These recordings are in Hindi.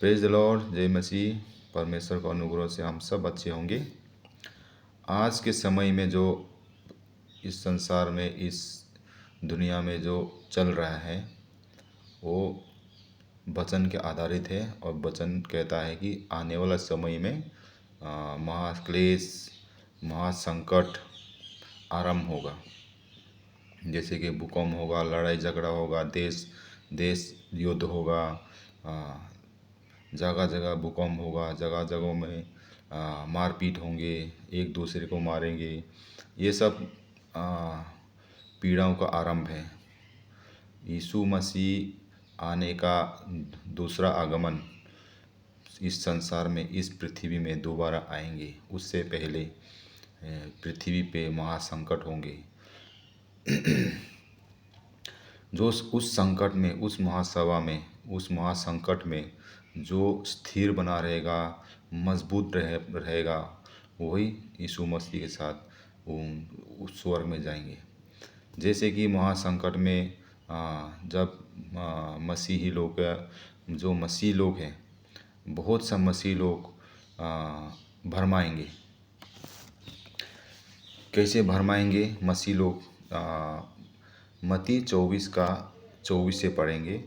प्रेज द लॉर्ड, जय मसीह। परमेश्वर का अनुग्रह से हम सब अच्छे होंगे। आज के समय में जो इस संसार में, इस दुनिया में जो चल रहा है वो वचन के आधारित है। और वचन कहता है कि आने वाला समय में महाक्लेश, महासंकट आरंभ होगा। जैसे कि भूकंप होगा, लड़ाई झगड़ा होगा, देश देश युद्ध होगा, जगह जगह भूकंप होगा, जगह जगहों में मारपीट होंगे, एक दूसरे को मारेंगे। ये सब पीड़ाओं का आरंभ है। यीशु मसीह आने का दूसरा आगमन इस संसार में, इस पृथ्वी में दोबारा आएंगे। उससे पहले पृथ्वी पे महासंकट होंगे। जो उस संकट में, उस महासभा में, उस महासंकट में जो स्थिर बना रहेगा, मजबूत रहेगा, वही यीशु मसीह के साथ उस स्वर्ग में जाएंगे। जैसे कि महासंकट में जब मसीही लोग, जो मसीह लोग हैं, बहुत सा मसीह लोग भरमाएंगे। कैसे भरमाएंगे मसीह लोग? मत्ती 24 का 24 से पढ़ेंगे।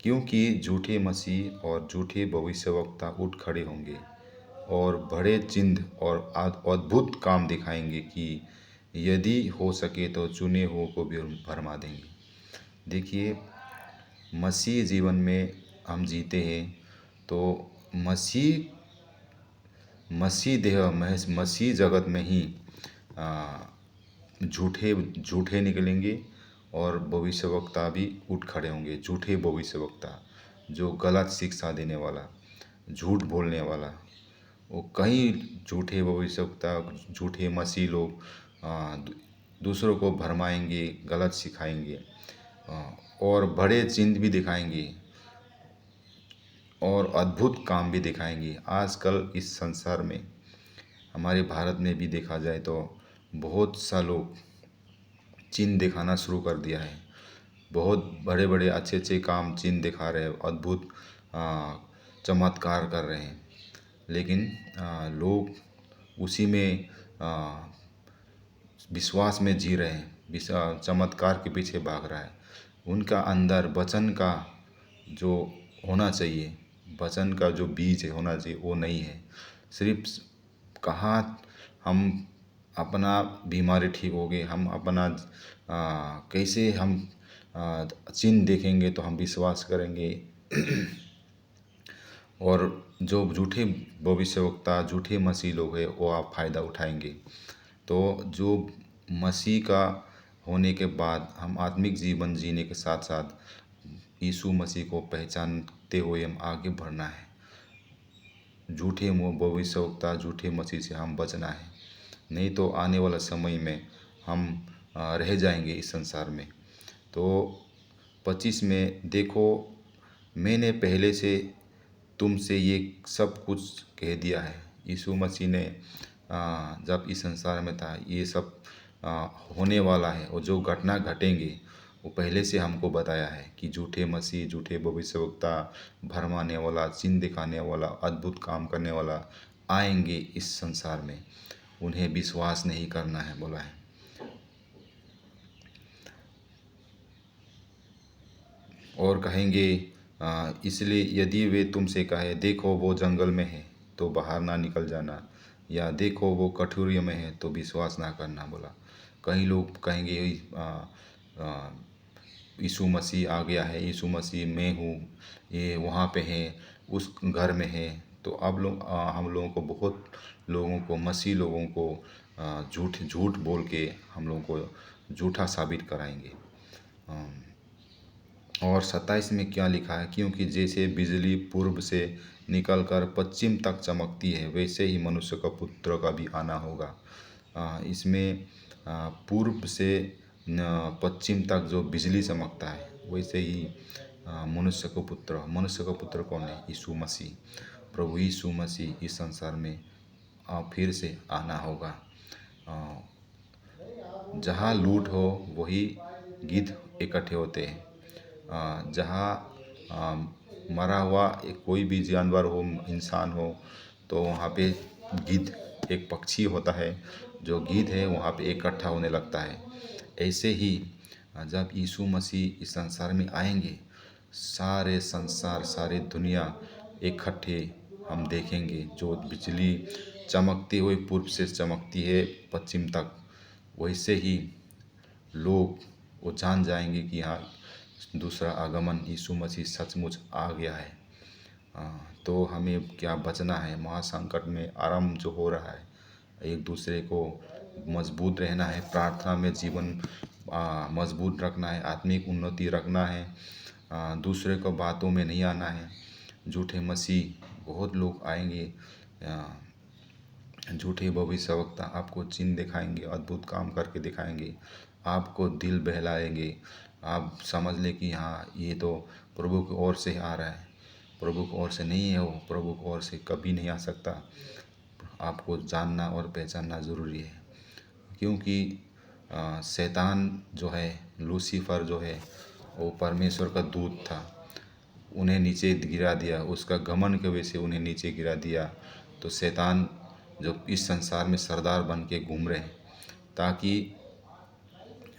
क्योंकि झूठे मसीह और झूठे भविष्यवक्ता उठ खड़े होंगे और बड़े चिन्ह और अद्भुत काम दिखाएंगे कि यदि हो सके तो चुने हुओं को भी भरमा देंगे। देखिए, मसीह जीवन में हम जीते हैं तो मसीह देह में, मसीह जगत में ही झूठे झूठे निकलेंगे और भविष्यवक्ता भी उठ खड़े होंगे। झूठे भविष्यवक्ता, जो गलत शिक्षा देने वाला, झूठ बोलने वाला, वो कई झूठे भविष्यवक्ता, झूठे मसीह लोग दूसरों को भरमाएंगे, गलत सिखाएंगे और बड़े चिन्ह भी दिखाएंगे और अद्भुत काम भी दिखाएंगे। आजकल इस संसार में, हमारे भारत में भी देखा जाए तो बहुत सा लोग चिन्ह दिखाना शुरू कर दिया है। बहुत बड़े बड़े अच्छे अच्छे काम चिन्ह दिखा रहे हैं, अद्भुत चमत्कार कर रहे हैं। लेकिन लोग उसी में विश्वास में जी रहे हैं, चमत्कार के पीछे भाग रहा है। उनका अंदर वचन का जो होना चाहिए, वचन का जो बीज है होना चाहिए, वो नहीं है। सिर्फ कहाँ हम अपना बीमारी ठीक होगी, हम अपना कैसे हम चिन्ह देखेंगे तो हम विश्वास करेंगे। और जो झूठे भविष्यवक्ता, झूठे मसीह लोग हैं, वो आप फ़ायदा उठाएंगे। तो जो मसीह का होने के बाद हम आत्मिक जीवन जीने के साथ साथ यीशु मसीह को पहचानते हुए हम आगे बढ़ना है। झूठे भविष्यवक्ता, झूठे मसीह से हम बचना है, नहीं तो आने वाला समय में हम रह जाएंगे इस संसार में। तो 25 में देखो, मैंने पहले से तुमसे ये सब कुछ कह दिया है। यीशु मसीह ने जब इस संसार में था, ये सब होने वाला है और जो घटना घटेंगे वो पहले से हमको बताया है कि झूठे मसीह, झूठे भविष्यवक्ता, भरमाने वाला, चिन्ह दिखाने वाला, अद्भुत काम करने वाला आएंगे इस संसार में। उन्हें विश्वास नहीं करना है बोला है। और कहेंगे इसलिए यदि वे तुमसे कहे देखो वो जंगल में है तो बाहर ना निकल जाना, या देखो वो कठोरियों में है तो विश्वास ना करना बोला। कई लोग कहेंगे यीशु मसीह आ गया है, यीशु मसीह मैं हूँ, ये वहाँ पे है, उस घर में है। तो अब हम लोगों को, बहुत लोगों को, मसीह लोगों को झूठ बोल के हम लोगों को झूठा साबित कराएंगे। और 27 में क्या लिखा है? क्योंकि जैसे बिजली पूर्व से निकलकर पश्चिम तक चमकती है, वैसे ही मनुष्य का पुत्र का भी आना होगा। इसमें पूर्व से पश्चिम तक जो बिजली चमकता है, वैसे ही मनुष्य का पुत्र कौन है? यीशु मसीह, प्रभु यीशु मसीह इस संसार में फिर से आना होगा। जहाँ लूट हो वही गिद्ध इकट्ठे होते हैं, जहाँ मरा हुआ एक कोई भी जानवर हो, इंसान हो, तो वहाँ पे गिद्ध एक पक्षी होता है, जो गिद्ध है वहाँ पे इकट्ठा होने लगता है। ऐसे ही जब यीशु मसीह इस संसार में आएंगे, सारे संसार, सारी दुनिया इकट्ठे हम देखेंगे। जो बिजली चमकती हुई पूर्व से चमकती है पश्चिम तक, वैसे ही लोग वो जान जाएंगे कि हाँ, दूसरा आगमन यीशु मसीह सचमुच आ गया है। तो हमें क्या बचना है महासंकट में आरंभ जो हो रहा है। एक दूसरे को मजबूत रहना है, प्रार्थना में जीवन मजबूत रखना है, आत्मिक उन्नति रखना है, दूसरे को बातों में नहीं आना है। झूठे मसीह बहुत लोग आएंगे, झूठे भविष्यवक्ता आपको चिन्ह दिखाएंगे, अद्भुत काम करके दिखाएंगे, आपको दिल बहलाएंगे। आप समझ लें कि हाँ, ये तो प्रभु की ओर से आ रहा है। प्रभु की ओर से नहीं है, वो प्रभु की ओर से कभी नहीं आ सकता। आपको जानना और पहचानना ज़रूरी है, क्योंकि शैतान जो है, लूसीफर जो है, वो परमेश्वर का दूत था। उन्हें नीचे गिरा दिया, उसका घमंड की वजह से उन्हें नीचे गिरा दिया। तो शैतान जो इस संसार में सरदार बन के घूम रहे हैं, ताकि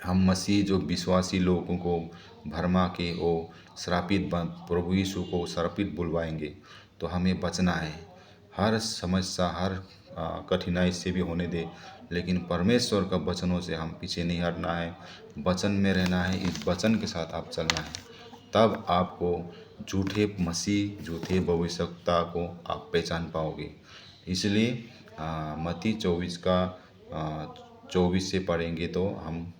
हम मसीह जो विश्वासी लोगों को भरमा के वो श्रापित प्रभु यीशु को श्रापित बुलवाएंगे। तो हमें बचना है। हर समस्या, हर कठिनाई से भी होने दे, लेकिन परमेश्वर का वचनों से हम पीछे नहीं हटना है। वचन में रहना है, इस वचन के साथ आप चलना है। तब आपको झूठे मसीह, झूठे भविष्यवक्ता को आप पहचान पाओगे। इसलिए मत्ती 24 का 24 से पढ़ेंगे तो हम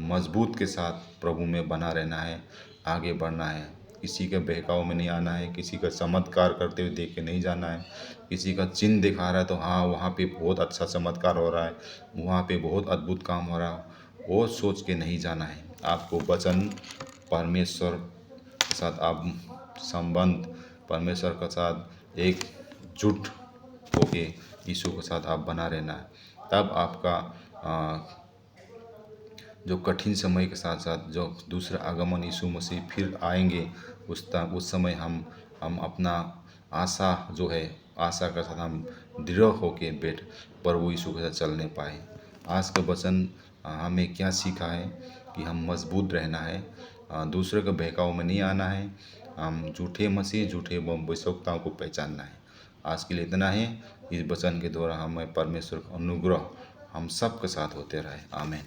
मजबूत के साथ प्रभु में बना रहना है, आगे बढ़ना है। किसी के बहकाव में नहीं आना है, किसी का चमत्कार करते हुए देख के नहीं जाना है। किसी का चिन्ह दिखा रहा है तो हाँ, वहाँ पे बहुत अच्छा चमत्कार हो रहा है, वहाँ पे बहुत अद्भुत काम हो रहा है, वो सोच के नहीं जाना है। आपको वचन, परमेश्वर के साथ आप संबंध, परमेश्वर के साथ एकजुट होके यीशु के साथ आप बना रहना है। तब आपका जो कठिन समय के साथ साथ जो दूसरा आगमन यीशु मसीह फिर आएंगे, उस समय हम अपना आशा जो है, आशा के साथ हम दृढ़ होके बैठ प्रभु यीशु के साथ चलने पाए। आज का वचन हमें क्या सीखा है कि हम मजबूत रहना है, दूसरे के बहकाव में नहीं आना है, हम झूठे मसीह, झूठे भविष्यवक्ताओं को पहचानना है। आज के लिए इतना है। इस वचन के द्वारा हमें परमेश्वर का अनुग्रह हम सब के साथ होते रहे। आमीन।